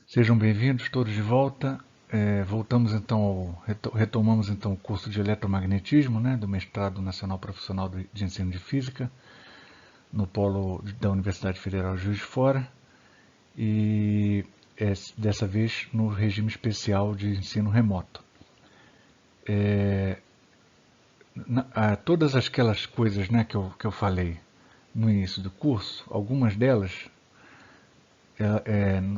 Sejam bem-vindos todos de volta. Retomamos então o curso de eletromagnetismo, né, do mestrado nacional profissional de ensino de física, no polo da Universidade Federal de Juiz de Fora, e dessa vez no regime especial de ensino remoto. Todas aquelas coisas, né, que eu falei no início do curso, algumas delas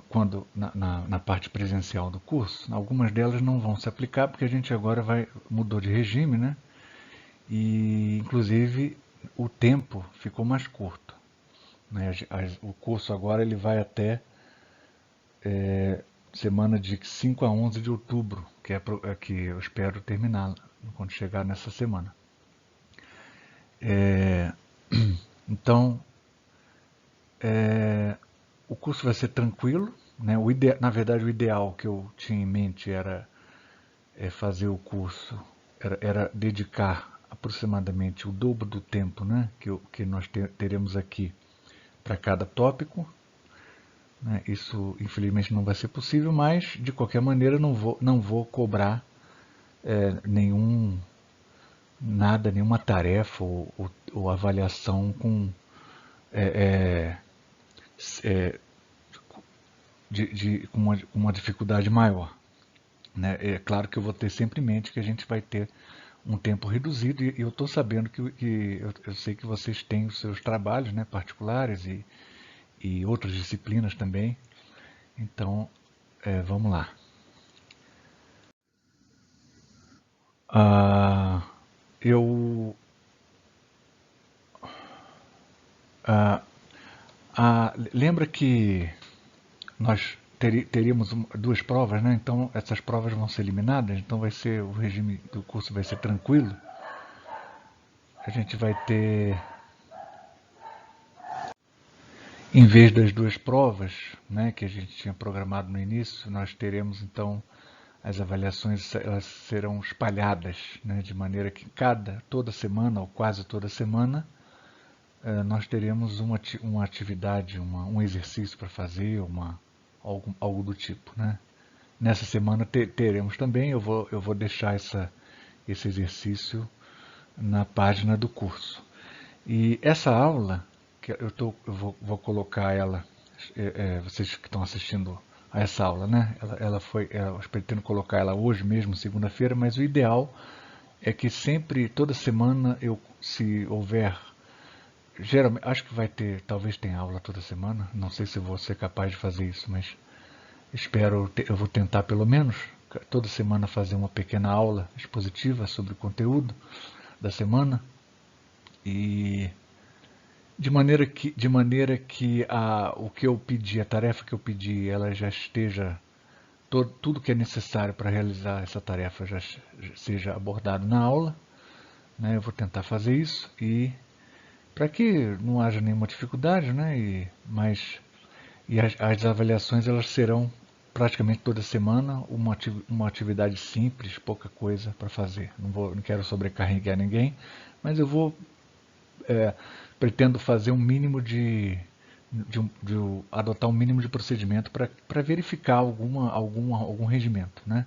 quando na parte presencial do curso, algumas delas não vão se aplicar porque a gente agora mudou de regime, né? E inclusive o tempo ficou mais curto, né? O curso agora ele vai até semana de 5 a 11 de outubro, que eu espero terminar quando chegar nessa semana. Então, o curso vai ser tranquilo, né? Na verdade, o ideal que eu tinha em mente era fazer o curso, era dedicar aproximadamente o dobro do tempo, né, que nós teremos aqui para cada tópico. Né? Isso, infelizmente, não vai ser possível, mas, de qualquer maneira, não vou cobrar nenhuma tarefa ou avaliação com uma dificuldade maior. Né? É claro que eu vou ter sempre em mente que a gente vai ter um tempo reduzido e eu estou sabendo eu sei que vocês têm os seus trabalhos, né, particulares e outras disciplinas também. Então, vamos lá. Ah, eu lembra que nós teríamos duas provas, né? Então essas provas vão ser eliminadas. Então o regime do curso vai ser tranquilo. A gente vai ter, em vez das duas provas, né, que a gente tinha programado no início, nós teremos então as avaliações, elas serão espalhadas, né, de maneira que toda semana ou quase toda semana nós teremos uma atividade, um exercício para fazer, algo do tipo, né? Nessa semana teremos também, eu vou deixar esse exercício na página do curso. E essa aula, que vou colocar ela, vocês que estão assistindo a essa aula, né? Eu pretendo colocar ela hoje mesmo, segunda-feira, mas o ideal é que sempre, toda semana, se houver, geralmente, acho que talvez tenha aula toda semana, não sei se vou ser capaz de fazer isso, mas eu vou tentar pelo menos toda semana fazer uma pequena aula expositiva sobre o conteúdo da semana e de maneira que o que eu pedi, a tarefa que eu pedi, ela já esteja tudo que é necessário para realizar essa tarefa já seja abordado na aula, né? Eu vou tentar fazer isso e para que não haja nenhuma dificuldade, né? As avaliações elas serão praticamente toda semana uma atividade simples, pouca coisa para fazer. Não quero sobrecarregar ninguém, mas é, pretendo fazer um mínimo adotar um mínimo de procedimento para verificar algum regimento, né?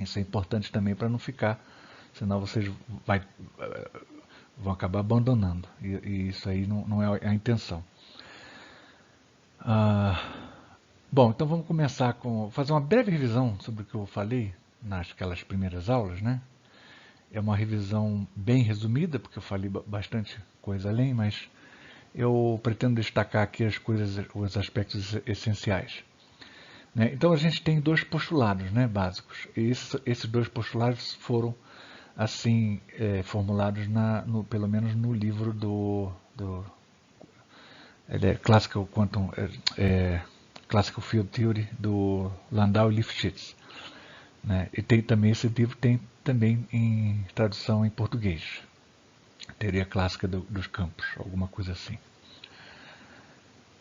Isso é importante também para não ficar, senão vocês vão acabar abandonando e isso aí não é a intenção. Bom, então vamos começar fazer uma breve revisão sobre o que eu falei aquelas primeiras aulas, né? É uma revisão bem resumida, porque eu falei bastante coisa além, mas eu pretendo destacar aqui os aspectos essenciais. Né? Então a gente tem dois postulados, né, básicos. E esses dois postulados foram assim formulados pelo menos no livro Classical Quantum Classical Field Theory do Landau e Lifshitz. Né? E esse livro tem também em tradução em português. Teoria clássica dos campos, alguma coisa assim.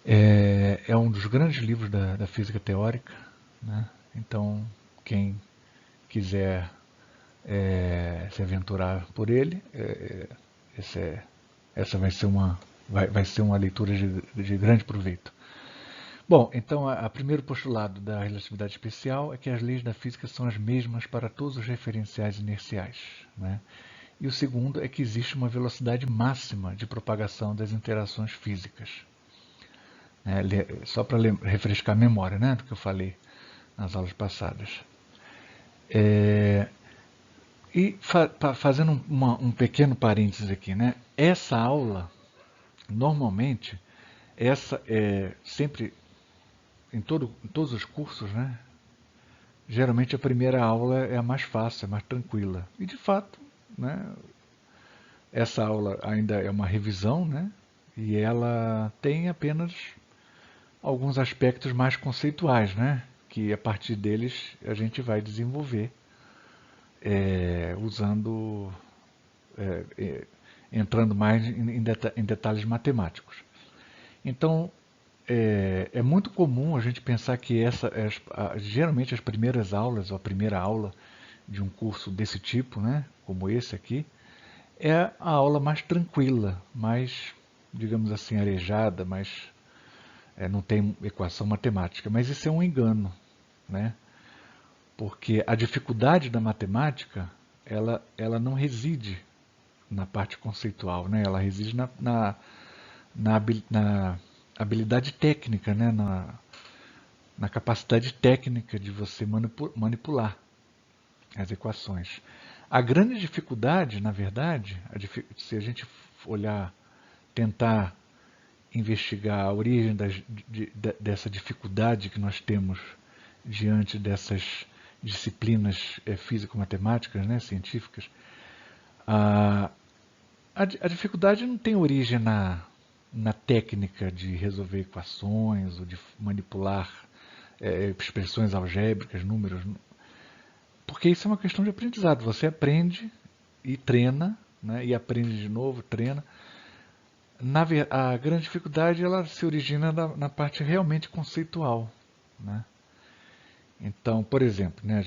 É um dos grandes livros da física teórica, né? Então, quem quiser se aventurar por ele, essa vai ser uma leitura de grande proveito. Bom, então, o primeiro postulado da relatividade especial é que as leis da física são as mesmas para todos os referenciais inerciais, né? E o segundo é que existe uma velocidade máxima de propagação das interações físicas. Só para refrescar a memória, né, do que eu falei nas aulas passadas. E fazendo um pequeno parênteses aqui, né, essa aula, normalmente, essa é sempre, em todos os cursos, né, geralmente a primeira aula é a mais fácil, é mais tranquila. E, de fato, né, essa aula ainda é uma revisão, né, e ela tem apenas alguns aspectos mais conceituais, né, que a partir deles a gente vai desenvolver usando, é, é, entrando mais em detalhes matemáticos. Então, é muito comum a gente pensar que geralmente as primeiras aulas, ou a primeira aula de um curso desse tipo, né, como esse aqui, é a aula mais tranquila, mais, digamos assim, arejada, não tem equação matemática. Mas isso é um engano, né? Porque a dificuldade da matemática, ela não reside na parte conceitual, né? Ela reside na habilidade técnica, né? Na capacidade técnica de você manipular as equações. A grande dificuldade, na verdade, se a gente olhar, tentar investigar a origem dessa dificuldade que nós temos diante dessas disciplinas físico-matemáticas, né, científicas, a, a dificuldade não tem origem na técnica de resolver equações ou de manipular expressões algébricas, números, porque isso é uma questão de aprendizado. Você aprende e treina, né, e aprende de novo, treina. A grande dificuldade ela se origina na parte realmente conceitual, né? Então, por exemplo, né,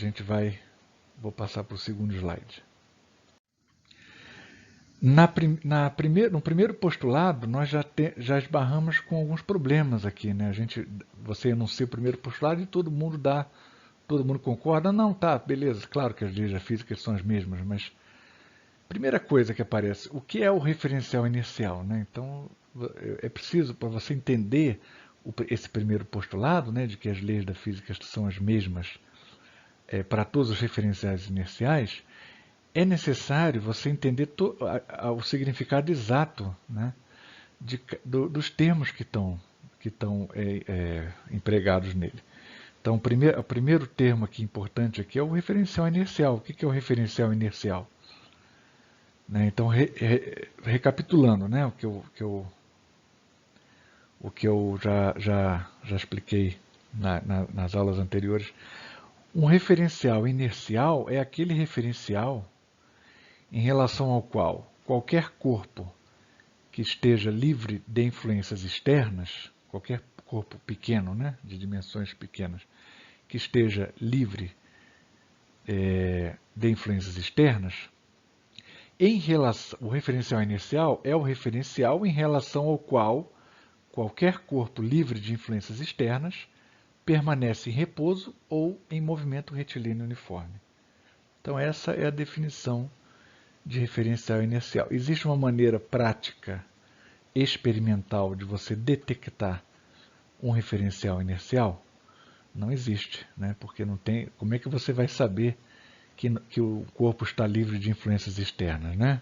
vou passar para o segundo slide. No primeiro postulado, nós já esbarramos com alguns problemas aqui, né? Você enuncia o primeiro postulado e todo mundo concorda. Não, tá, beleza, claro que as leis da física são as mesmas, mas primeira coisa que aparece, o que é o referencial inercial, né? Então, é preciso, para você entender esse primeiro postulado, né, de que as leis da física são as mesmas para todos os referenciais inerciais, é necessário você entender o significado exato, né, dos termos que estão empregados nele. Então, o primeiro termo aqui importante aqui é o referencial inercial. O que é o referencial inercial? Né, então, recapitulando, né, o que eu já expliquei nas aulas anteriores, um referencial inercial é aquele referencial em relação ao qual qualquer corpo que esteja livre de influências externas, qualquer corpo pequeno, né, de dimensões pequenas, que esteja livre de influências externas, o referencial inercial é o referencial em relação ao qual qualquer corpo livre de influências externas permanece em repouso ou em movimento retilíneo uniforme. Então essa é a definição de referencial inercial. Existe uma maneira prática, experimental, de você detectar um referencial inercial? Não existe, né? Porque não tem. Como é que você vai saber que o corpo está livre de influências externas, né?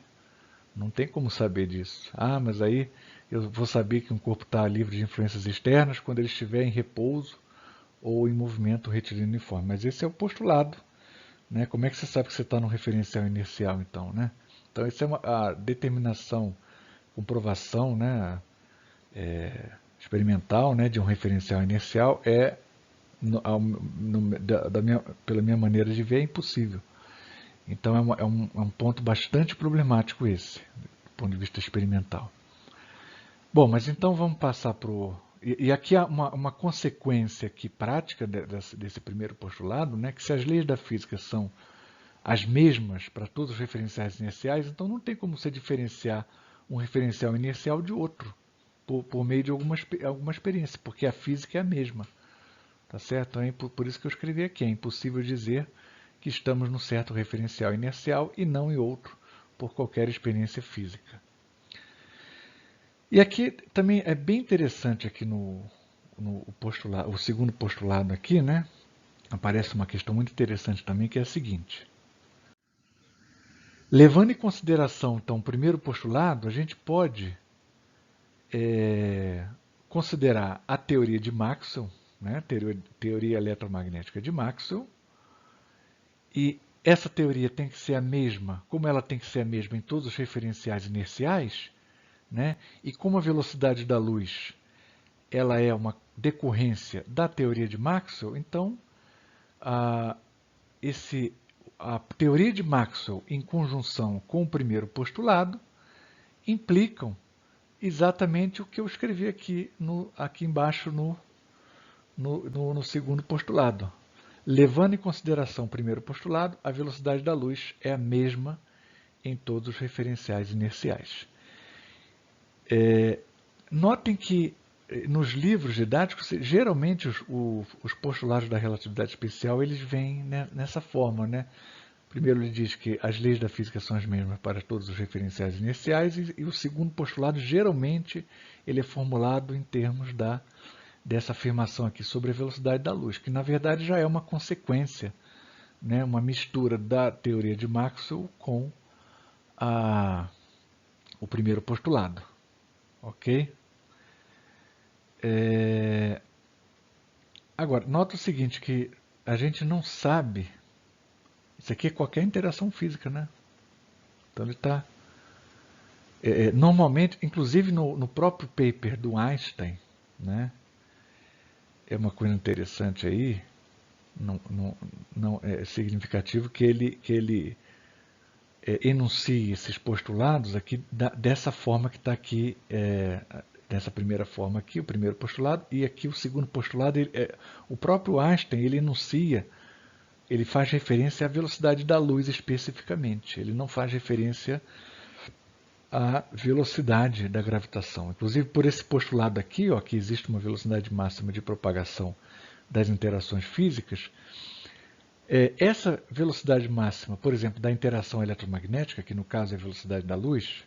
Não tem como saber disso. Ah, mas aí eu vou saber que um corpo está livre de influências externas quando ele estiver em repouso ou em movimento retilíneo uniforme. Mas esse é o postulado, né? Como é que você sabe que você está no referencial inercial, então, né? Então, isso é a determinação, comprovação, né, experimental, né, de um referencial inercial pela minha maneira de ver, é impossível. Então, é um ponto bastante problemático esse, do ponto de vista experimental. Bom, mas então vamos passar para o... E aqui há uma consequência aqui prática desse primeiro postulado, né, que se as leis da física são as mesmas para todos os referenciais inerciais, então não tem como você diferenciar um referencial inercial de outro. por meio de alguma experiência, porque a física é a mesma. Tá certo? Então, por isso que eu escrevi aqui, é impossível dizer que estamos num certo referencial inercial e não em outro, por qualquer experiência física. E aqui também é bem interessante aqui no postulado, o segundo postulado aqui, né? Aparece uma questão muito interessante também, que é a seguinte. Levando em consideração, então, o primeiro postulado, a gente pode considerar a teoria de Maxwell, né? Teoria eletromagnética de Maxwell, e essa teoria tem que ser a mesma, como ela tem que ser a mesma em todos os referenciais inerciais, né? E como a velocidade da luz ela é uma decorrência da teoria de Maxwell, então a, a teoria de Maxwell em conjunção com o primeiro postulado implicam exatamente o que eu escrevi aqui embaixo no segundo postulado. Levando em consideração o primeiro postulado, a velocidade da luz é a mesma em todos os referenciais inerciais. Notem que nos livros didáticos, geralmente os postulados da relatividade especial eles vêm, né, nessa forma, né? Primeiro ele diz que as leis da física são as mesmas para todos os referenciais inerciais e o segundo postulado geralmente ele é formulado em termos dessa afirmação aqui sobre a velocidade da luz, que na verdade já é uma consequência, né, uma mistura da teoria de Maxwell com o primeiro postulado. Ok? Agora, nota o seguinte, que a gente não sabe, isso aqui é qualquer interação física, né? Então ele está, normalmente, inclusive no próprio paper do Einstein, né? É uma coisa interessante aí, não é significativo que ele enuncie esses postulados aqui dessa forma que está aqui, dessa primeira forma aqui, o primeiro postulado, e aqui o segundo postulado, o próprio Einstein ele enuncia, ele faz referência à velocidade da luz especificamente, ele não faz referência à velocidade da gravitação. Inclusive por esse postulado aqui, ó, que existe uma velocidade máxima de propagação das interações físicas, essa velocidade máxima, por exemplo, da interação eletromagnética, que no caso é a velocidade da luz,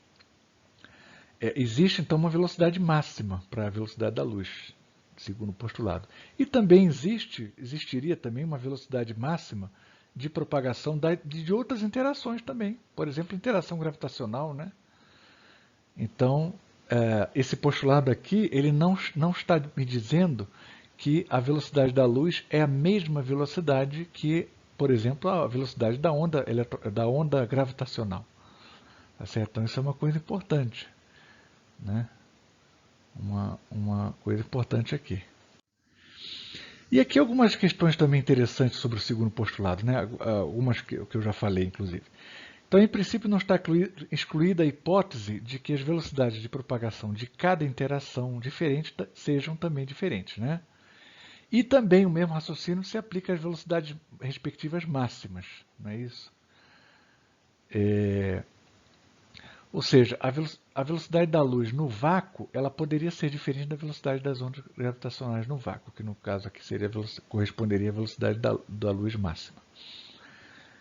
existe então uma velocidade máxima para a velocidade da luz, segundo o postulado. E também existiria também uma velocidade máxima de propagação de outras interações também, por exemplo, interação gravitacional, né? Então, esse postulado aqui, ele não está me dizendo que a velocidade da luz é a mesma velocidade que, por exemplo, a velocidade da onda gravitacional. Tá certo? Então, isso é uma coisa importante, né? Uma coisa importante aqui. E aqui algumas questões também interessantes sobre o segundo postulado, né? Algumas que eu já falei, inclusive. Então, em princípio, não está excluída a hipótese de que as velocidades de propagação de cada interação diferente sejam também diferentes, né? E também o mesmo raciocínio se aplica às velocidades respectivas máximas, não é isso? Ou seja, a velocidade da luz no vácuo ela poderia ser diferente da velocidade das ondas gravitacionais no vácuo, que no caso aqui corresponderia à velocidade da luz máxima,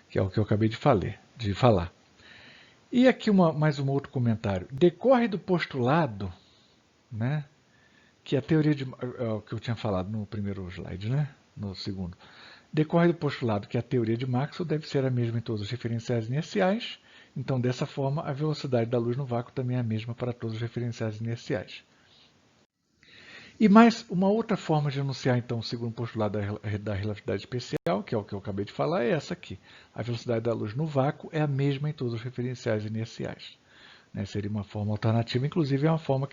que é o que eu acabei de falar. E aqui mais um outro comentário. Decorre do postulado, né, que a teoria de que eu tinha falado no primeiro slide, né, no segundo. Decorre do postulado que a teoria de Maxwell deve ser a mesma em todos os referenciais inerciais. Então, dessa forma, a velocidade da luz no vácuo também é a mesma para todos os referenciais inerciais. E mais uma outra forma de enunciar, então, o segundo postulado da relatividade especial, que é o que eu acabei de falar, é essa aqui. A velocidade da luz no vácuo é a mesma em todos os referenciais inerciais. Né? Seria uma forma alternativa, inclusive é a forma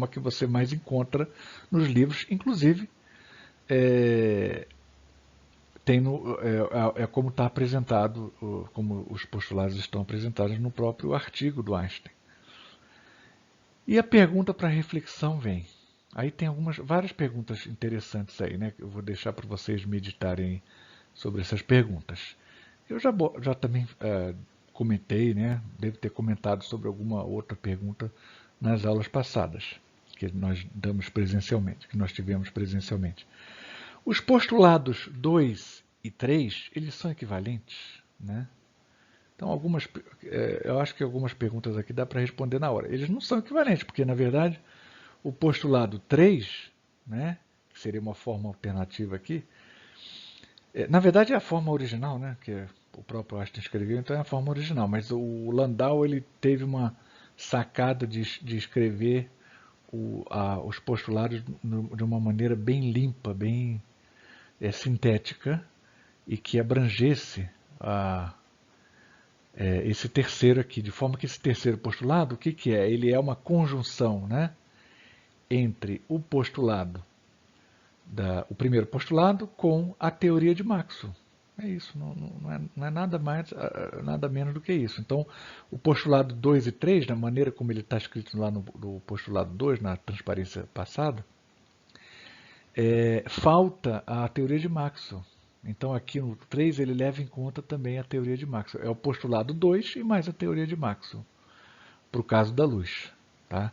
que você mais encontra nos livros, inclusive como está apresentado, como os postulados estão apresentados no próprio artigo do Einstein. E a pergunta para reflexão vem. Aí tem várias perguntas interessantes aí, né? Eu vou deixar para vocês meditarem sobre essas perguntas. Eu já também comentei, né? Devo ter comentado sobre alguma outra pergunta nas aulas passadas. que nós damos presencialmente, que nós tivemos presencialmente. Os postulados 2 e 3, eles são equivalentes, né? Então, eu acho que algumas perguntas aqui dá para responder na hora. Eles não são equivalentes, porque, na verdade, o postulado 3, né, que seria uma forma alternativa aqui, na verdade é a forma original, né, que o próprio Einstein escreveu, então é a forma original, mas o Landau ele teve uma sacada de escrever os postulados de uma maneira bem limpa, bem sintética, e que abrangesse esse terceiro aqui, de forma que esse terceiro postulado, o que, que é? Ele é uma conjunção, né, entre o postulado, o primeiro postulado com a teoria de Maxwell. É isso, não é nada mais, nada menos do que isso. Então, o postulado 2 e 3, da maneira como ele está escrito lá no postulado 2, na transparência passada, falta a teoria de Maxwell. Então, aqui no 3 ele leva em conta também a teoria de Maxwell. É o postulado 2 e mais a teoria de Maxwell, para o caso da luz. Tá?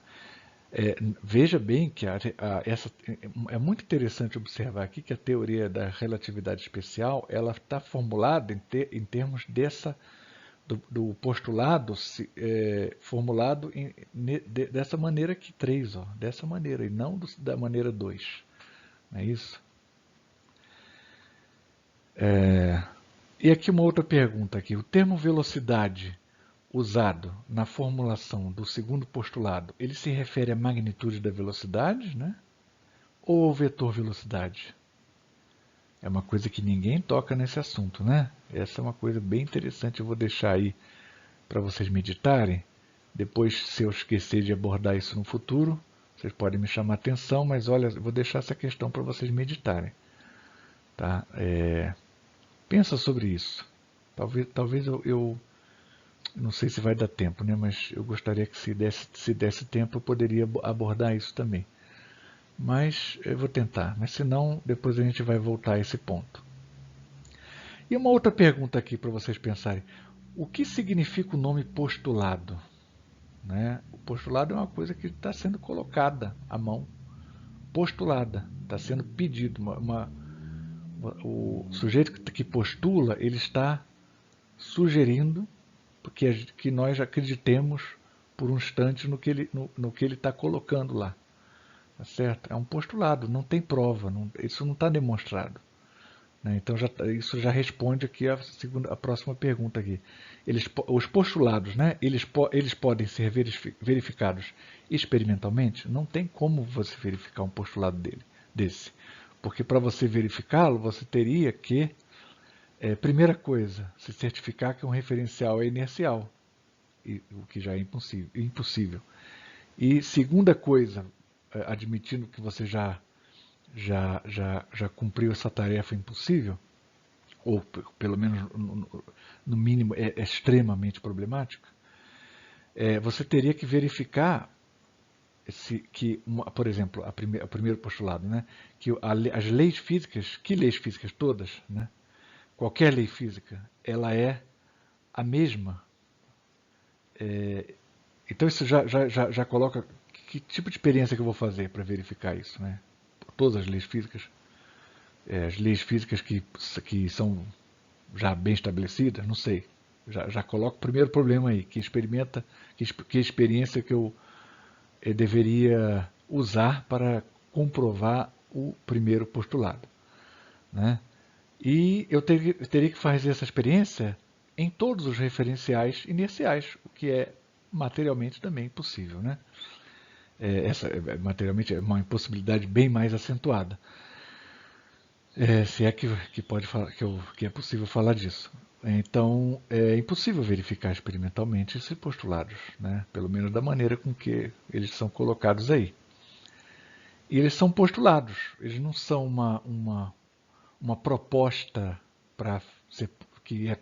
Veja bem que é muito interessante observar aqui que a teoria da relatividade especial ela está formulada em termos do postulado formulado dessa maneira aqui, 3, dessa maneira, e não da maneira 2. Não é isso? E aqui uma outra pergunta aqui. O termo velocidade usado na formulação do segundo postulado, ele se refere à magnitude da velocidade, né? Ou ao vetor velocidade? É uma coisa que ninguém toca nesse assunto, né? Essa é uma coisa bem interessante, eu vou deixar aí para vocês meditarem. Depois, se eu esquecer de abordar isso no futuro, vocês podem me chamar a atenção, mas olha, eu vou deixar essa questão para vocês meditarem. Tá? Pensa sobre isso. Talvez eu não sei se vai dar tempo, né? Mas eu gostaria que se desse tempo eu poderia abordar isso também. Mas eu vou tentar, mas se não, depois a gente vai voltar a esse ponto. E uma outra pergunta aqui para vocês pensarem. O que significa o nome postulado? Né? O postulado é uma coisa que está sendo colocada à mão, postulada, está sendo pedido. O sujeito que postula, ele está sugerindo que nós acreditemos por um instante no que ele está colocando lá. Tá certo? É um postulado, não tem prova, isso não está demonstrado. Né? Então isso já responde aqui a próxima pergunta aqui. Os postulados, né, eles podem ser verificados experimentalmente? Não tem como você verificar um postulado desse. Porque para você verificá-lo, você teria que, primeira coisa, se certificar que um referencial é inercial, o que já é impossível. E segunda coisa, admitindo que você já cumpriu essa tarefa impossível, ou pelo menos no mínimo é extremamente problemática, você teria que verificar por exemplo, o primeiro postulado, né, que as leis físicas, que leis físicas todas, né, qualquer lei física, ela é a mesma. Então isso já coloca que tipo de experiência que eu vou fazer para verificar isso, né? Todas as leis físicas, as leis físicas que são já bem estabelecidas, não sei. Já coloco o primeiro problema aí, que experiência que eu deveria usar para comprovar o primeiro postulado. Né? E eu teria que fazer essa experiência em todos os referenciais inerciais, o que é materialmente também impossível. Né? Materialmente é uma impossibilidade bem mais acentuada. Se é que pode falar, que é possível falar disso. Então, é impossível verificar experimentalmente esses postulados, né? Pelo menos da maneira com que eles são colocados aí. E eles são postulados, eles não são uma proposta que é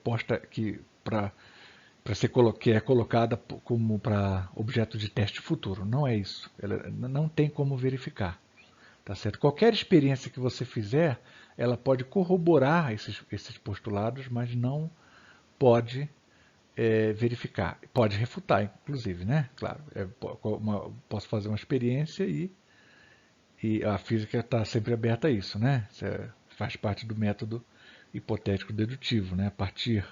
colocada como para objeto de teste futuro. Não é isso. Ela não tem como verificar. Tá certo? Qualquer experiência que você fizer, ela pode corroborar esses postulados, mas não pode verificar. Pode refutar, inclusive, né? Claro, posso fazer uma experiência e a física está sempre aberta a isso, né? Isso faz parte do método hipotético dedutivo, né? A partir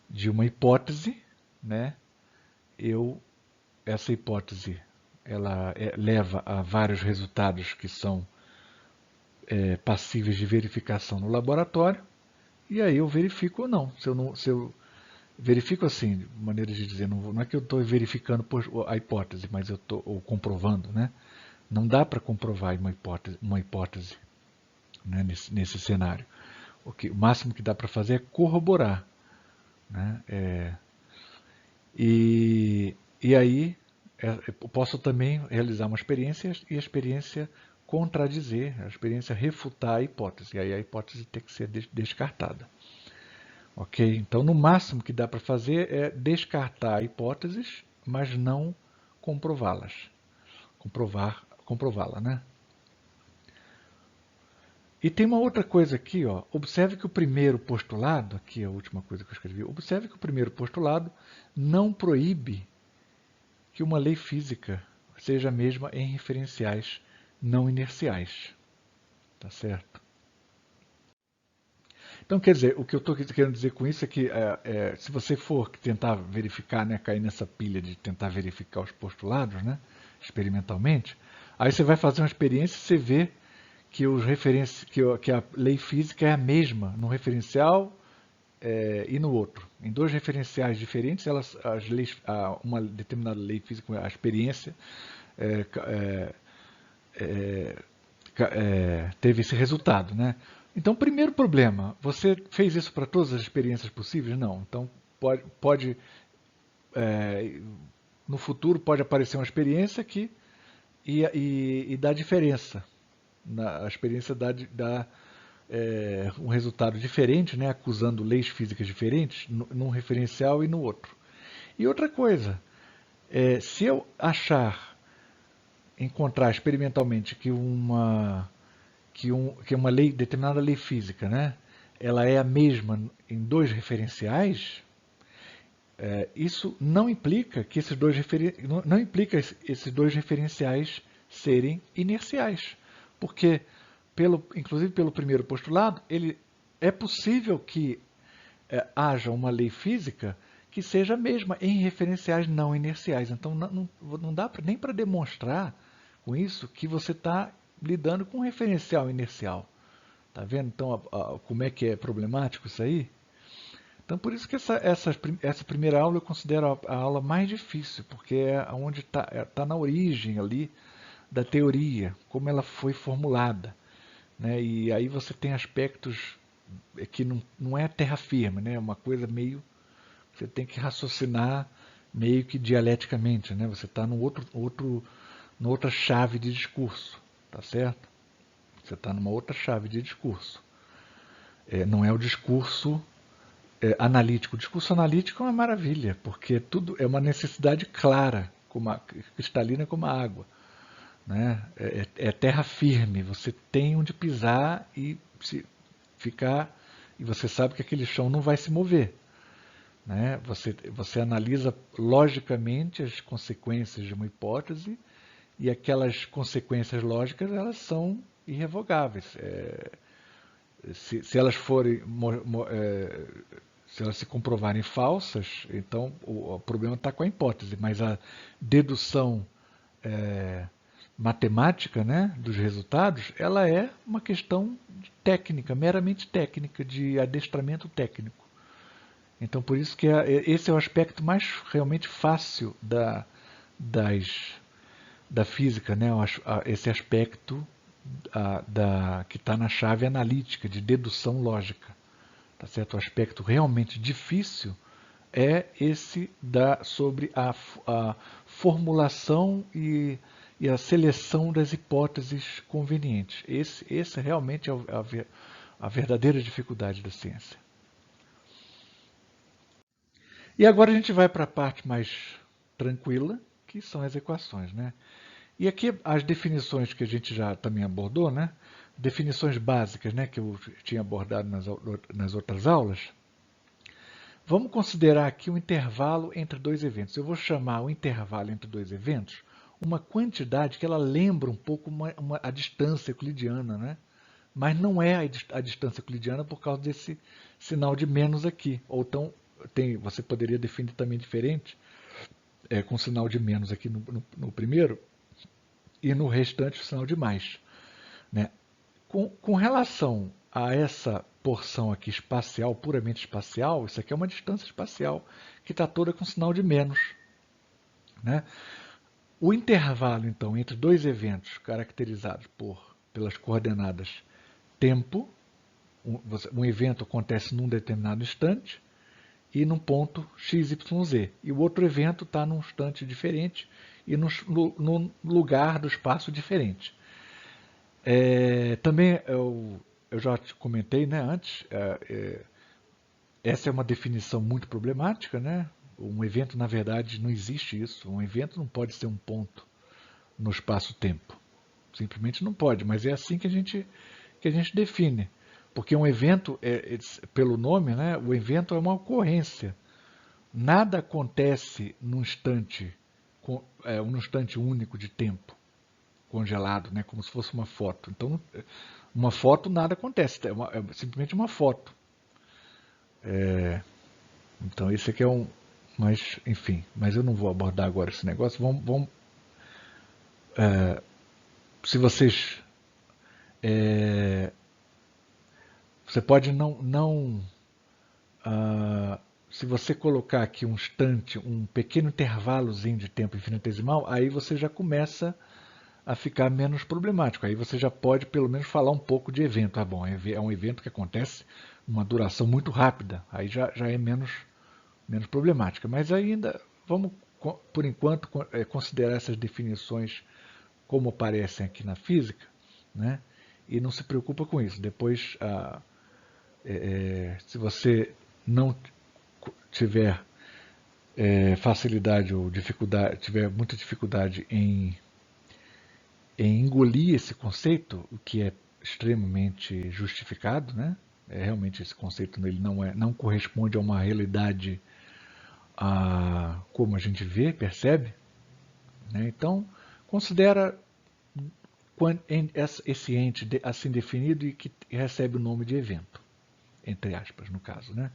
de uma hipótese, né? Essa hipótese ela leva a vários resultados que são passíveis de verificação no laboratório, e aí eu verifico ou não. Se eu verifico assim, de maneira de dizer, não é que eu estou verificando a hipótese, mas eu estou comprovando, né? Não dá para comprovar uma hipótese, né, nesse cenário. O máximo que dá para fazer é corroborar, né? E aí eu posso também realizar uma experiência e a experiência contradizer, a experiência refutar a hipótese. E aí a hipótese tem que ser descartada. Ok? Então, no máximo que dá para fazer é descartar hipóteses, mas não comprová-las. Comprová-la, né? E tem uma outra coisa aqui, ó. Observe que o primeiro postulado, aqui é a última coisa que eu escrevi, observe que o primeiro postulado não proíbe que uma lei física seja a mesma em referenciais não inerciais. Tá certo? Então, quer dizer, o que eu estou querendo dizer com isso é que se você for tentar verificar, né, cair nessa pilha de tentar verificar os postulados, né, experimentalmente, aí você vai fazer uma experiência e você vê que, que a lei física é a mesma no referencial e no outro. Em dois referenciais diferentes, uma determinada lei física, a experiência, teve esse resultado, né? Então, primeiro problema, você fez isso para todas as experiências possíveis? Não. Então, no futuro pode aparecer uma experiência que e dá diferença. A experiência dá um resultado diferente, né, acusando leis físicas diferentes, num referencial e no outro. E outra coisa, se eu encontrar experimentalmente que uma determinada lei física, né, ela é a mesma em dois referenciais, isso não implica que não implica esses dois referenciais serem inerciais, porque inclusive pelo primeiro postulado, é possível que haja uma lei física que seja a mesma em referenciais não inerciais. Então não dá nem para demonstrar com isso que você está lidando com um referencial inercial. Tá vendo então como é que é problemático isso aí? Então por isso que essa primeira aula eu considero a aula mais difícil, porque é onde tá na origem ali da teoria, como ela foi formulada, né? E aí você tem aspectos que não é terra firme, né? É uma coisa meio você tem que raciocinar meio que dialeticamente, né? Você está numa outra chave de discurso, tá certo? Você está numa outra chave de discurso. Não é o discurso analítico. O discurso analítico é uma maravilha, porque tudo é uma necessidade clara, cristalina como a água. Né? É terra firme, você tem onde pisar e ficar, e você sabe que aquele chão não vai se mover. Né? Você analisa logicamente as consequências de uma hipótese e aquelas consequências lógicas elas são irrevogáveis. Se elas forem se elas se comprovarem falsas, então o problema está com a hipótese, mas a dedução matemática, né, dos resultados, ela é uma questão técnica, meramente técnica, de adestramento técnico. Então, por isso que esse é o aspecto mais realmente fácil da física, né? Esse aspecto que está na chave analítica, de dedução lógica. Tá certo? O aspecto realmente difícil é esse sobre a formulação e a seleção das hipóteses convenientes. Esse realmente é a verdadeira dificuldade da ciência. E agora a gente vai para a parte mais tranquila, que são as equações, né? E aqui as definições que a gente já também abordou, né? Definições básicas, né, que eu tinha abordado nas outras aulas. Vamos considerar aqui um intervalo entre dois eventos. Eu vou chamar o intervalo entre dois eventos uma quantidade que ela lembra um pouco a distância euclidiana, né? Mas não é a distância euclidiana por causa desse sinal de menos aqui. Ou então, você poderia definir também diferente, com sinal de menos aqui no primeiro, e no restante o sinal de mais. Né? Com relação a essa porção aqui espacial, puramente espacial, isso aqui é uma distância espacial que está toda com sinal de menos. Né? O intervalo, então, entre dois eventos caracterizados pelas coordenadas tempo, um evento acontece num determinado instante e num ponto x, y, z. E o outro evento está num instante diferente e num lugar do espaço diferente. Também eu já te comentei, né, antes, essa é uma definição muito problemática, né? Um evento, na verdade, não existe isso. Um evento não pode ser um ponto no espaço-tempo. Simplesmente não pode, mas é assim que a gente define. Porque um evento, pelo nome, né, o evento é uma ocorrência. Nada acontece num instante único de tempo congelado, né, como se fosse uma foto. Então, uma foto nada acontece, é simplesmente uma foto. Então, esse aqui é um... Mas, enfim, mas eu não vou abordar agora esse negócio. Se vocês... você pode se você colocar aqui um instante, um pequeno intervalozinho de tempo infinitesimal, aí você já começa a ficar menos problemático. Aí você já pode, pelo menos, falar um pouco de evento. Bom, é um evento que acontece uma duração muito rápida. Aí já é menos problemática. Mas ainda, vamos, por enquanto, considerar essas definições como aparecem aqui na física, né? E não se preocupa com isso. Depois, se você não tiver facilidade ou dificuldade, tiver muita dificuldade em engolir esse conceito, o que é extremamente justificado, né? Realmente esse conceito ele não corresponde a uma realidade como a gente vê, percebe. Né? Então, considera esse ente assim definido e que recebe o nome de evento, entre aspas, no caso. Né?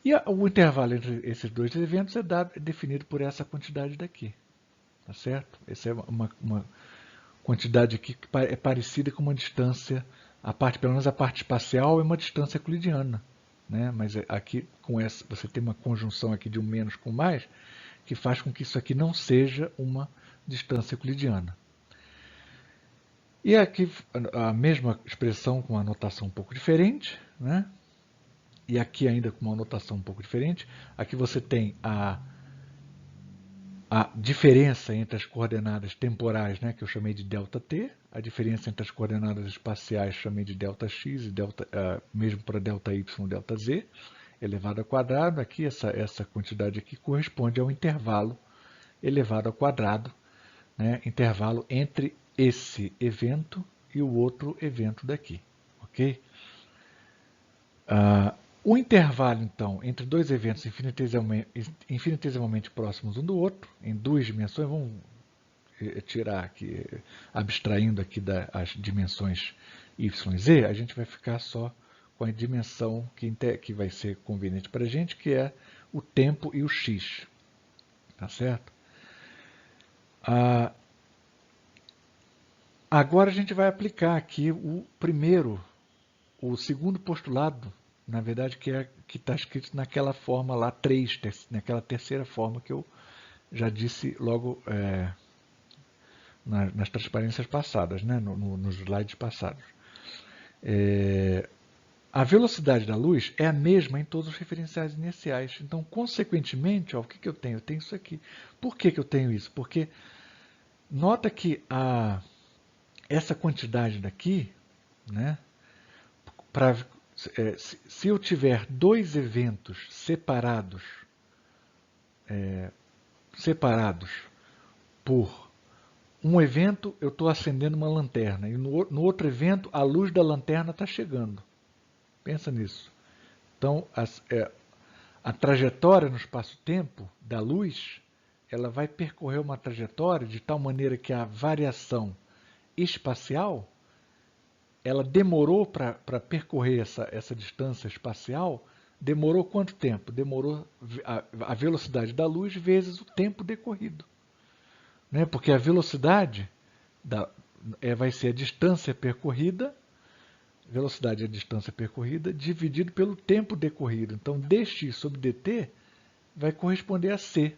E o intervalo entre esses dois eventos é definido por essa quantidade daqui. Tá certo? Essa é uma quantidade aqui que é parecida com uma distância, pelo menos a parte espacial é uma distância euclidiana. Né? Mas aqui, você tem uma conjunção aqui de um menos com mais, que faz com que isso aqui não seja uma distância euclidiana. E aqui a mesma expressão com uma notação um pouco diferente, né? E aqui ainda com uma notação um pouco diferente. Aqui você tem a diferença entre as coordenadas temporais, né, que eu chamei de ΔT, a diferença entre as coordenadas espaciais chamei de ΔX, e mesmo para ΔY, ΔZ, elevado ao quadrado. Aqui, essa quantidade aqui corresponde ao intervalo elevado ao quadrado, né, intervalo entre esse evento e o outro evento daqui. Ok? O intervalo, então, entre dois eventos infinitesimalmente próximos um do outro, em duas dimensões, vamos tirar aqui, abstraindo aqui das dimensões y e z, a gente vai ficar só com a dimensão que vai ser conveniente para a gente, que é o tempo e o x. Tá certo? Agora a gente vai aplicar aqui o segundo postulado, na verdade, que está escrito naquela forma lá 3, naquela terceira forma que eu já disse logo nas transparências passadas, né, nos slides passados. A velocidade da luz é a mesma em todos os referenciais iniciais. Então, consequentemente, o que eu tenho? Eu tenho isso aqui. Por que eu tenho isso? Porque nota que essa quantidade daqui, né, se eu tiver dois eventos separados por um evento, eu estou acendendo uma lanterna, e no outro evento, a luz da lanterna está chegando. Pensa nisso. Então, A trajetória no espaço-tempo da luz, ela vai percorrer uma trajetória de tal maneira que a variação espacial, ela demorou para percorrer essa distância espacial, demorou quanto tempo? Demorou a velocidade da luz vezes o tempo decorrido. Né? Porque a velocidade vai ser a distância percorrida, velocidade é a distância percorrida, dividido pelo tempo decorrido. Então, dx sobre dt vai corresponder a c.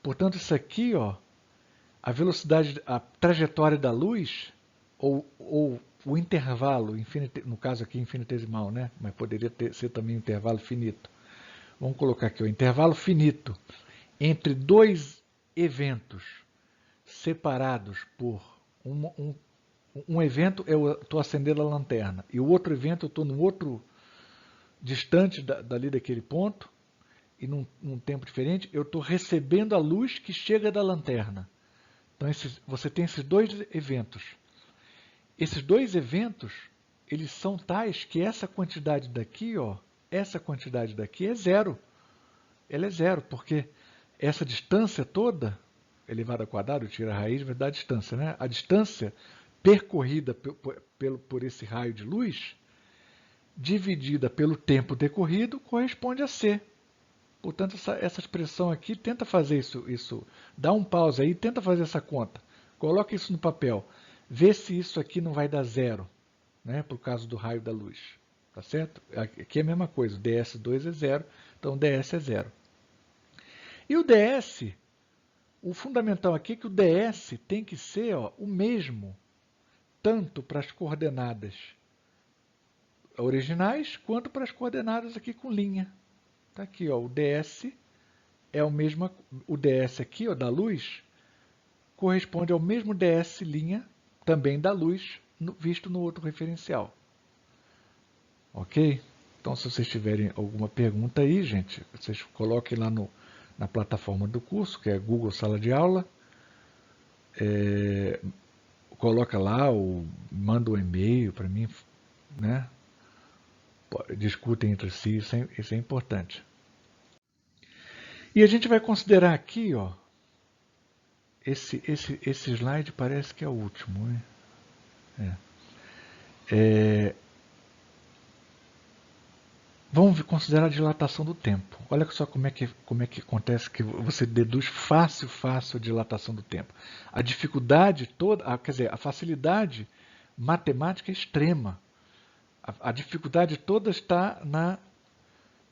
Portanto, isso aqui, ó, a velocidade, a trajetória da luz, ou o intervalo, no caso aqui infinitesimal, né? Mas poderia ser também um intervalo finito. Vamos colocar aqui o intervalo finito entre dois eventos separados por um evento, eu estou acendendo a lanterna, e o outro evento eu estou num outro distante dali daquele ponto, e num tempo diferente, eu estou recebendo a luz que chega da lanterna. Então, você tem esses dois eventos. Esses dois eventos, eles são tais que essa quantidade daqui, ó, essa quantidade daqui é zero. Ela é zero, porque essa distância toda, elevado ao quadrado, tira a raiz, vai dar a distância, né? A distância percorrida por esse raio de luz, dividida pelo tempo decorrido, corresponde a c. Portanto, essa expressão aqui, tenta fazer isso. Dá um pause aí, tenta fazer essa conta. Coloca isso no papel. Vê se isso aqui não vai dar zero, né, por causa do raio da luz. Tá certo? Aqui é a mesma coisa. O ds2 é zero, então o ds é zero. E o ds, o fundamental aqui é que o ds tem que ser, ó, o mesmo, tanto para as coordenadas originais, quanto para as coordenadas aqui com linha. Está aqui, ó, o ds é o mesmo, o ds aqui, ó, da luz, corresponde ao mesmo ds' também da luz, visto no outro referencial. Ok? Então, se vocês tiverem alguma pergunta aí, gente, vocês coloquem lá na plataforma do curso, que é Google Sala de Aula, coloca lá, ou manda um e-mail para mim, né? Discutem entre si, isso é importante. E a gente vai considerar aqui, ó, esse slide parece que é o último, né? Vamos considerar a dilatação do tempo. Olha só como é que acontece que você deduz fácil a dilatação do tempo. A dificuldade toda, quer dizer, a facilidade matemática é extrema. A dificuldade toda está na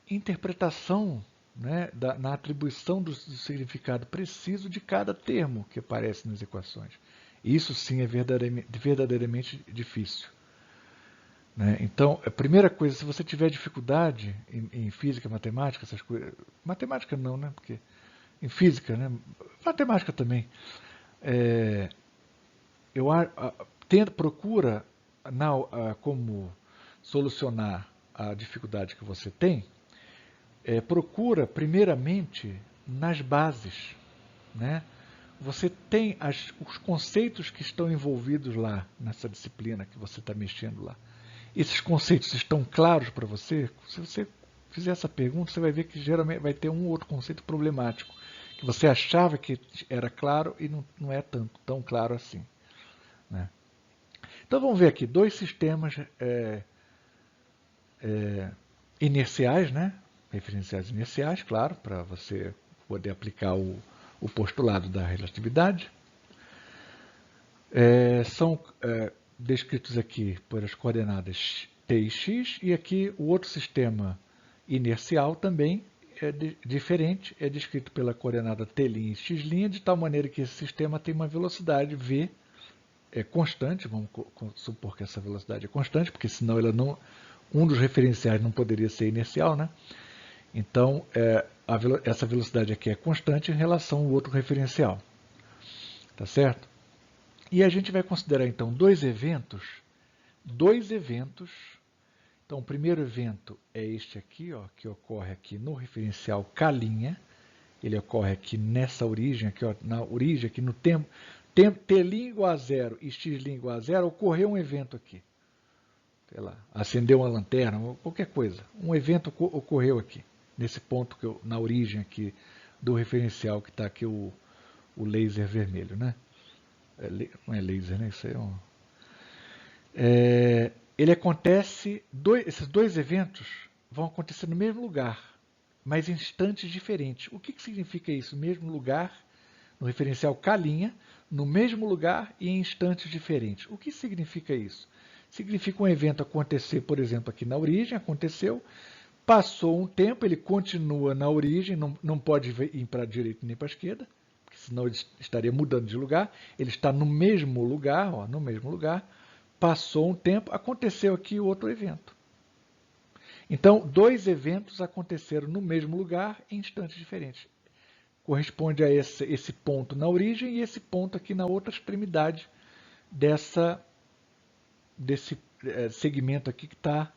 interpretação, né, na atribuição do significado preciso de cada termo que aparece nas equações. Isso sim é verdadeiramente difícil. Né? Então, a primeira coisa, se você tiver dificuldade em física, matemática, essas coisas... Matemática não, né? Porque em física, né? Matemática também. Procura como solucionar a dificuldade que você tem, procura primeiramente nas bases. Né? Você tem os conceitos que estão envolvidos lá nessa disciplina que você está mexendo lá. Esses conceitos estão claros para você? Se você fizer essa pergunta, você vai ver que geralmente vai ter um ou outro conceito problemático, que você achava que era claro e não é tão claro assim. Né? Então vamos ver aqui, dois sistemas inerciais, né? Referenciais inerciais, claro, para você poder aplicar o postulado da relatividade. São descritos aqui por as coordenadas t e x, e aqui o outro sistema inercial também é diferente, é descrito pela coordenada t' e x', de tal maneira que esse sistema tem uma velocidade v constante, vamos supor que essa velocidade é constante, porque senão ela não, um dos referenciais não poderia ser inercial, né? Então, essa velocidade aqui é constante em relação ao outro referencial. Tá certo? E a gente vai considerar, então, dois eventos. Então, o primeiro evento é este aqui, ó, que ocorre aqui no referencial K'. Ele ocorre aqui nessa origem, aqui, ó, na origem, aqui no tempo. T' igual a 0 e x' igual a 0, ocorreu um evento aqui. Sei lá, acendeu uma lanterna, qualquer coisa. Um evento ocorreu aqui. nesse ponto que na origem aqui do referencial que está aqui o laser vermelho, né? Não é laser, né? Isso aí é um... ele acontece, esses dois eventos vão acontecer no mesmo lugar, mas em instantes diferentes. O que significa isso? Mesmo lugar, no referencial K', no mesmo lugar e em instantes diferentes. O que significa isso? Significa um evento acontecer, por exemplo, aqui na origem, aconteceu, passou um tempo, ele continua na origem, não pode ir para a direita nem para a esquerda, porque senão ele estaria mudando de lugar. Ele está no mesmo lugar, ó, no mesmo lugar, passou um tempo, aconteceu aqui outro evento. Então, dois eventos aconteceram no mesmo lugar em instantes diferentes. Corresponde a esse ponto na origem e esse ponto aqui na outra extremidade desse segmento aqui que está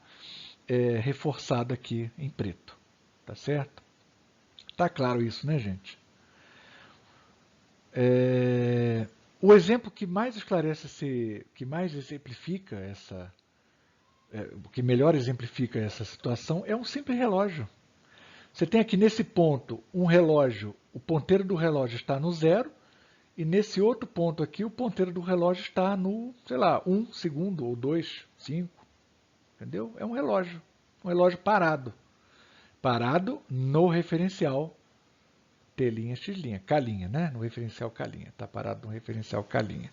reforçado aqui em preto. Tá certo? Tá claro isso, né, gente? O exemplo que mais esclarece, que mais exemplifica o que melhor exemplifica essa situação é um simples relógio. Você tem aqui nesse ponto um relógio, o ponteiro do relógio está no 0, e nesse outro ponto aqui o ponteiro do relógio está no, sei lá, 1 segundo ou 2, 5. Entendeu? É um relógio parado. Parado no referencial T', X', K', né? No referencial K'. Está parado no referencial K'.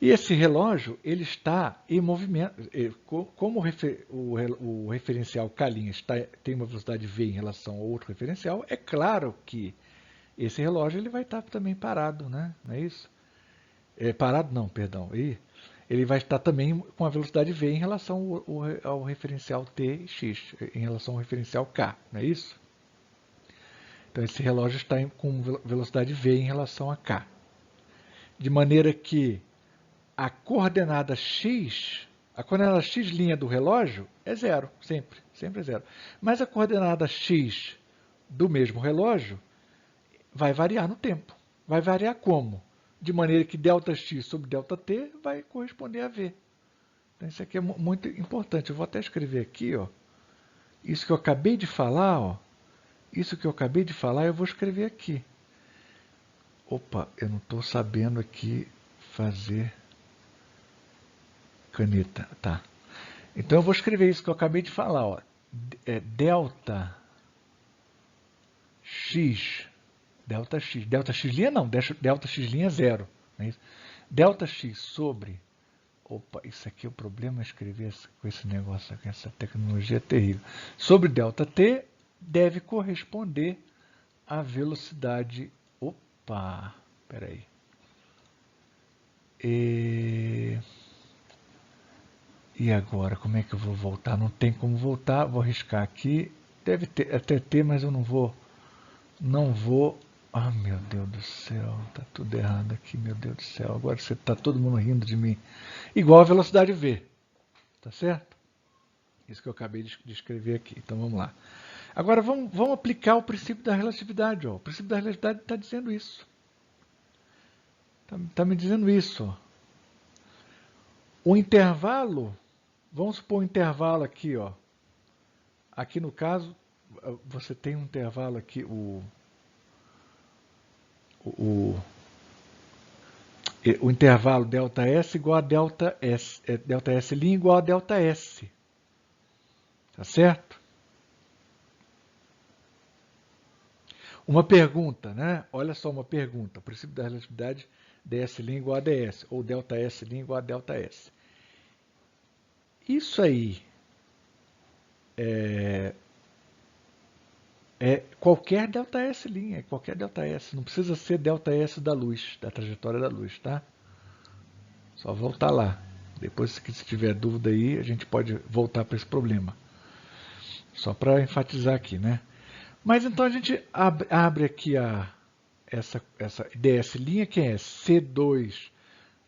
E esse relógio ele está em movimento. Como o referencial K' tem uma velocidade v em relação ao outro referencial, é claro que esse relógio ele vai estar também parado, né? Não é isso? Parado não, perdão. Ele vai estar também com a velocidade v em relação ao referencial t e x, em relação ao referencial k, não é isso? Então esse relógio está com velocidade v em relação a k. De maneira que a coordenada x do relógio é 0, sempre é 0. Mas a coordenada x do mesmo relógio vai variar no tempo. Vai variar como? De maneira que ΔX sobre ΔT vai corresponder a V. Então isso aqui é muito importante. Eu vou até escrever aqui, ó. Isso que eu acabei de falar, ó. Isso que eu acabei de falar, eu vou escrever aqui. Opa, eu não estou sabendo aqui fazer caneta, tá. Então eu vou escrever isso que eu acabei de falar, ó. Delta X, delta X' não, delta X' é 0. Não é isso? Delta X sobre, opa, isso aqui é o problema escrever com esse negócio, com essa tecnologia terrível. Sobre delta T deve corresponder à velocidade, opa, peraí. E agora, como é que eu vou voltar? Não tem como voltar, vou arriscar aqui. Deve ter, até ter, mas eu não vou. Ah, meu Deus do céu, tá tudo errado aqui, meu Deus do céu. Agora você tá todo mundo rindo de mim. Igual a velocidade v, tá certo? Isso que eu acabei de escrever aqui. Então vamos lá. Agora vamos aplicar o princípio da relatividade. Ó. O princípio da relatividade está dizendo isso. Está me dizendo isso. Ó. O intervalo, vamos supor um intervalo aqui, ó. Aqui no caso, você tem um intervalo aqui, o intervalo ΔS igual a ΔS, ΔS' igual a ΔS. Tá certo? Uma pergunta, né? Olha só uma pergunta. O princípio da relatividade, ds' igual a ds, ou ΔS' igual a ΔS. Isso aí é qualquer ΔS', qualquer ΔS. Não precisa ser ΔS da luz, da trajetória da luz, tá? Só voltar lá. Depois, se tiver dúvida aí, a gente pode voltar para esse problema. Só para enfatizar aqui, né? Mas então a gente abre aqui essa ds', que é C2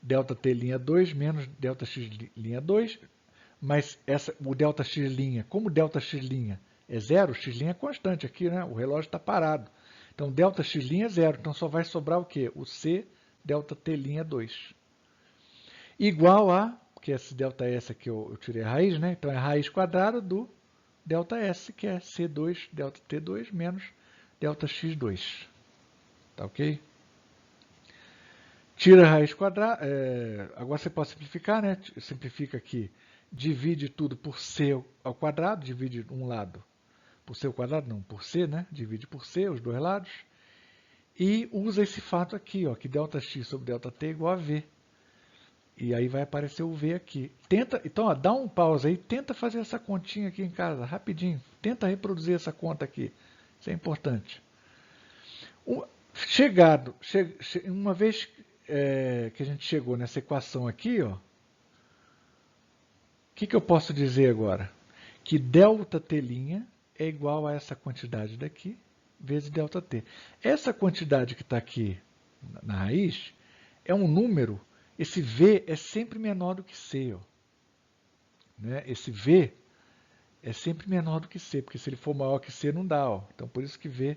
ΔT'2 menos ΔX'2, mas o ΔX', como ΔX' é 0, X' é constante aqui, né? O relógio está parado. Então, ΔX' é 0, então só vai sobrar o quê? O C ΔT'2. Igual a, porque esse ΔS aqui eu tirei a raiz, né? Então é a raiz quadrada do ΔS, que é C2 ΔT2 menos ΔX2. Tá ok? Tira a raiz quadrada. Agora você pode simplificar, né? Simplifica aqui. Divide tudo por C ao quadrado. Divide um lado por C ao quadrado, não, por C, né? Divide por C os dois lados. E usa esse fato aqui, ó, que ΔX sobre ΔT é igual a V. E aí vai aparecer o V aqui. Então, ó, dá um pause aí, tenta fazer essa continha aqui em casa, rapidinho. Tenta reproduzir essa conta aqui. Isso é importante. Uma vez que a gente chegou nessa equação aqui, ó, o que eu posso dizer agora? Que ΔT' é igual a essa quantidade daqui, vezes ΔT. Essa quantidade que está aqui na raiz é um número. Esse V é sempre menor do que C. Ó. Né? Esse V é sempre menor do que C, porque se ele for maior que C não dá. Ó. Então, por isso que V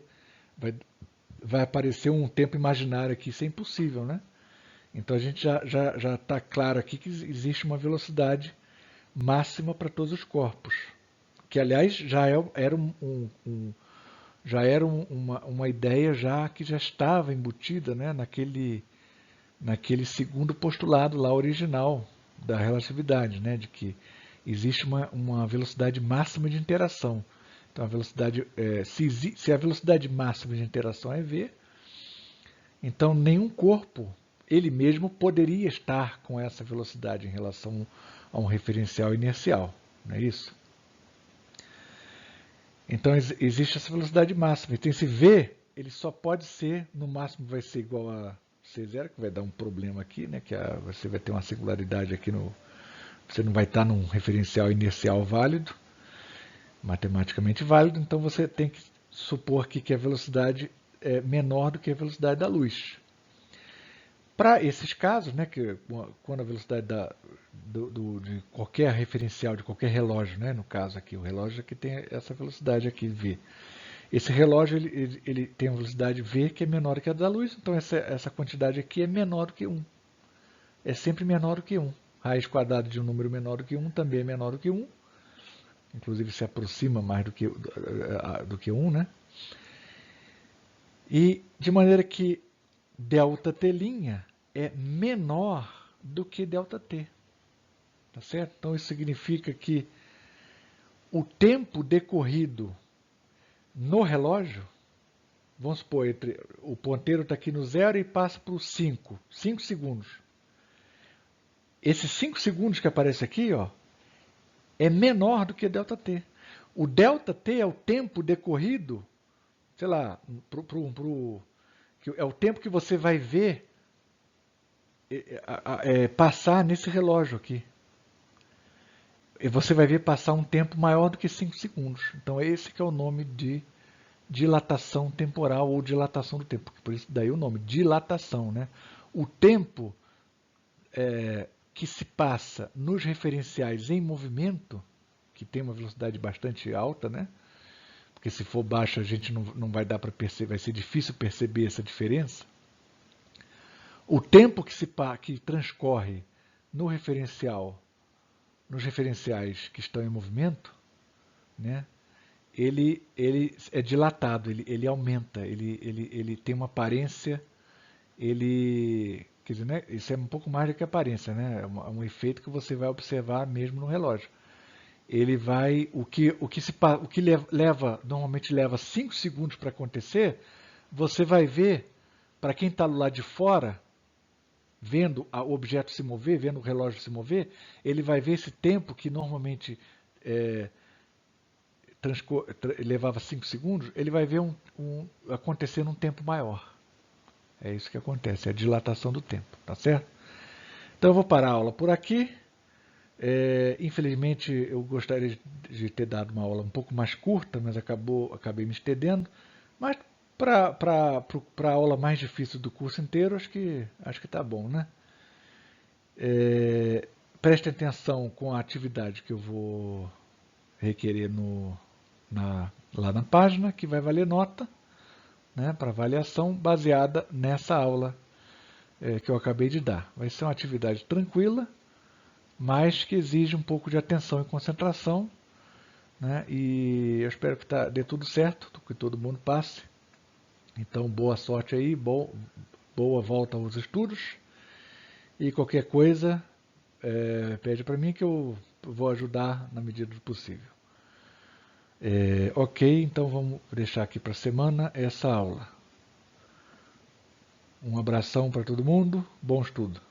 vai aparecer um tempo imaginário aqui. Isso é impossível, né? Então, a gente já está claro aqui que existe uma velocidade máxima para todos os corpos. Que, aliás, já era uma ideia que já estava embutida, né, naquele segundo postulado lá original da relatividade, né, de que existe uma velocidade máxima de interação. Então, se a velocidade máxima de interação é v, então nenhum corpo, ele mesmo, poderia estar com essa velocidade em relação a um referencial inercial, não é isso? Então, existe essa velocidade máxima. Então, esse v, ele só pode ser, no máximo vai ser igual a C0, que vai dar um problema aqui, né? Que você vai ter uma singularidade aqui você não vai estar num referencial inercial válido, matematicamente válido, então você tem que supor aqui que a velocidade é menor do que a velocidade da luz. Para esses casos, né, que quando a velocidade de qualquer referencial, de qualquer relógio, né, no caso aqui, o relógio aqui tem essa velocidade aqui, v. Esse relógio ele tem uma velocidade v que é menor que a da luz, então essa quantidade aqui é menor do que 1. É sempre menor do que 1. Raiz quadrada de um número menor do que 1 também é menor do que 1. Inclusive se aproxima mais do que 1, né? E de maneira que ΔT' é menor do que ΔT. Tá certo? Então isso significa que o tempo decorrido no relógio, vamos supor, o ponteiro está aqui no 0 e passa para o 5 segundos. Esses 5 segundos que aparece aqui, ó, é menor do que ΔT. O ΔT é o tempo decorrido, sei lá, é o tempo que você vai ver passar nesse relógio aqui. E você vai ver passar um tempo maior do que 5 segundos. Então, esse que é o nome de dilatação temporal ou dilatação do tempo. Por isso daí o nome, dilatação. Né? O tempo que se passa nos referenciais em movimento, que tem uma velocidade bastante alta, né? Porque se for baixa a gente não vai dar para perceber, vai ser difícil perceber essa diferença. O tempo que transcorre no referencial, nos referenciais que estão em movimento, né? Ele é dilatado, ele aumenta, ele tem uma aparência, quer dizer, né, isso é um pouco mais do que aparência, né? É um efeito que você vai observar mesmo no relógio. Ele vai, normalmente leva 5 segundos para acontecer, você vai ver, para quem está do lado de fora, vendo o objeto se mover, vendo o relógio se mover, ele vai ver esse tempo que normalmente levava 5 segundos, ele vai ver acontecer num tempo maior. É isso que acontece, é a dilatação do tempo, tá certo? Então eu vou parar a aula por aqui. Infelizmente eu gostaria de ter dado uma aula um pouco mais curta, mas acabei me estendendo. Mas para a aula mais difícil do curso inteiro, acho que está bom, né? Preste atenção com a atividade que eu vou requerer lá na página, que vai valer nota, né, para avaliação baseada nessa aula que eu acabei de dar. Vai ser uma atividade tranquila, mas que exige um pouco de atenção e concentração, né? E eu espero que dê tudo certo, que todo mundo passe. Então, boa sorte aí, boa volta aos estudos. E qualquer coisa, pede para mim que eu vou ajudar na medida do possível. Ok, então vamos deixar aqui para a semana essa aula. Um abração para todo mundo, bom estudo.